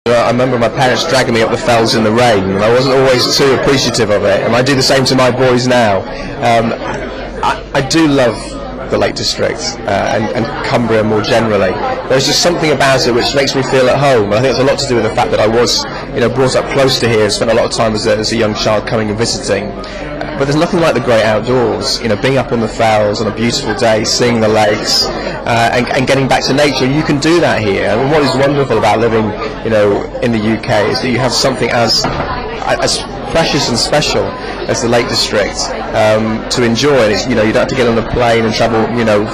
I remember my parents dragging me up the fells in the rain, and I wasn't always too appreciative of it, and I do the same to my boys now. I do love the Lake District and Cumbria more generally. There's just something about it which makes me feel at home, and I think it's a lot to do with the fact that I was brought up close to here and spent a lot of time as a young child coming and visiting. But there's nothing like the great outdoors, being up on the fells on a beautiful day, seeing the lakes, and getting back to nature. You can do that here. And what is wonderful about living, in the UK is that you have something as precious and special as the Lake District to enjoy. And it's, you don't have to get on a plane and travel,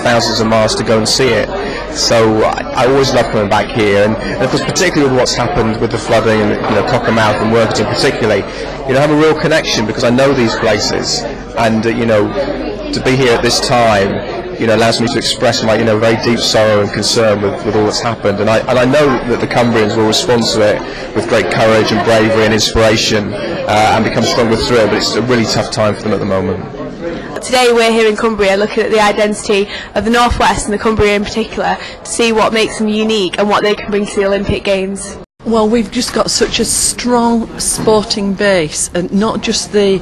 thousands of miles to go and see it. So I always love coming back here, and of course, particularly with what's happened with the flooding and Cockermouth and Workington particularly, I have a real connection because I know these places, and to be here at this time allows me to express my very deep sorrow and concern with all that's happened, and I know that the Cumbrians will respond to it with great courage and bravery and inspiration and become stronger through it, but it's a really tough time for them at the moment. Today we're here in Cumbria looking at the identity of the North West and the Cumbria in particular to see what makes them unique and what they can bring to the Olympic Games. Well, we've just got such a strong sporting base, and not just the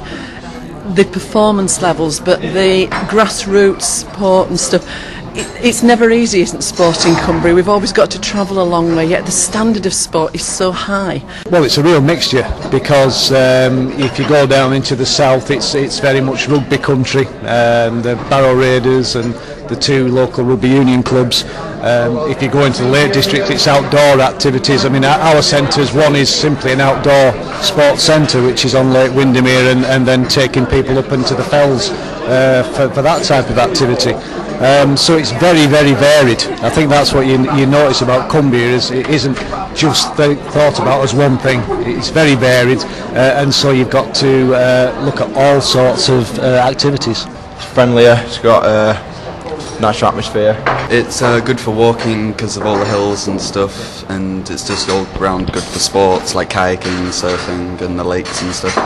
performance levels but the grassroots sport and stuff. It's never easy, isn't sport in Cumbria? We've always got to travel a long way, yet the standard of sport is so high. Well, it's a real mixture because if you go down into the south, it's very much rugby country. The Barrow Raiders and the two local rugby union clubs. If you go into the Lake District, it's outdoor activities. I mean, our centres, one is simply an outdoor sports centre which is on Lake Windermere, and then taking people up into the fells for that type of activity. So it's very, very varied. I think that's what you notice about Cumbria, is it isn't just thought about as one thing. It's very varied, and so you've got to look at all sorts of activities. It's friendlier, it's got a natural atmosphere. It's good for walking because of all the hills and stuff, and it's just all round good for sports like kayaking, surfing and the lakes and stuff.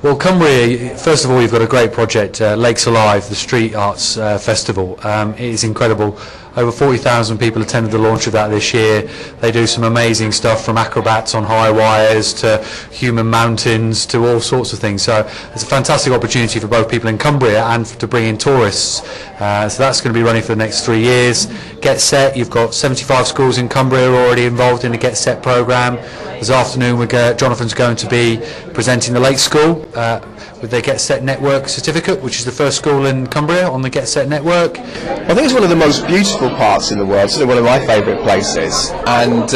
Well, Cumbria, first of all, you've got a great project, Lakes Alive, the Street Arts Festival. It is incredible. Over 40,000 people attended the launch of that this year. They do some amazing stuff, from acrobats on high wires to human mountains to all sorts of things. So it's a fantastic opportunity for both people in Cumbria and to bring in tourists. So that's going to be running for the next 3 years. Get Set, you've got 75 schools in Cumbria already involved in the Get Set programme. This afternoon, Jonathan's going to be presenting the Lake School with their Get Set Network certificate, which is the first school in Cumbria on the Get Set Network. I think it's one of the most beautiful parts in the world, certainly one of my favourite places, and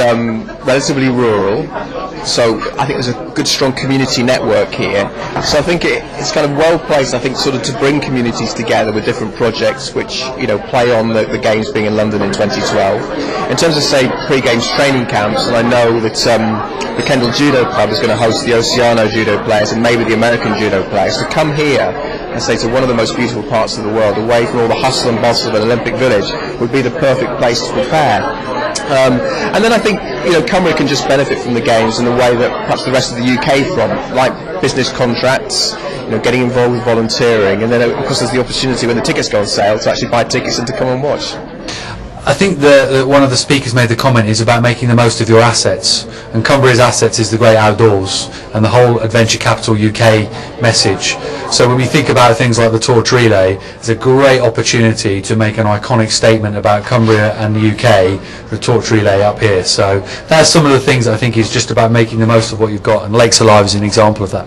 relatively rural. So I think there's a good strong community network here. So I think it's kind of well placed, I think, sort of to bring communities together with different projects which play on the games being in London in 2012. In terms of, say, pre-games training camps, and I know that the Kendal Judo Club is going to host the Oceano Judo players and maybe the American Judo players, to come here and say to one of the most beautiful parts of the world, away from all the hustle and bustle of an Olympic village, would be the perfect place to prepare. And then I think Cumbria can just benefit from the games in the way that perhaps the rest of the UK from, like business contracts, getting involved with volunteering, and then of course there's the opportunity when the tickets go on sale to actually buy tickets and to come and watch. I think one of the speakers made the comment is about making the most of your assets, and Cumbria's assets is the great outdoors and the whole Adventure Capital UK message. So when we think about things like the Torch Relay, it's a great opportunity to make an iconic statement about Cumbria and the UK, the Torch Relay up here. So that's some of the things I think is just about making the most of what you've got, and Lakes Alive is an example of that.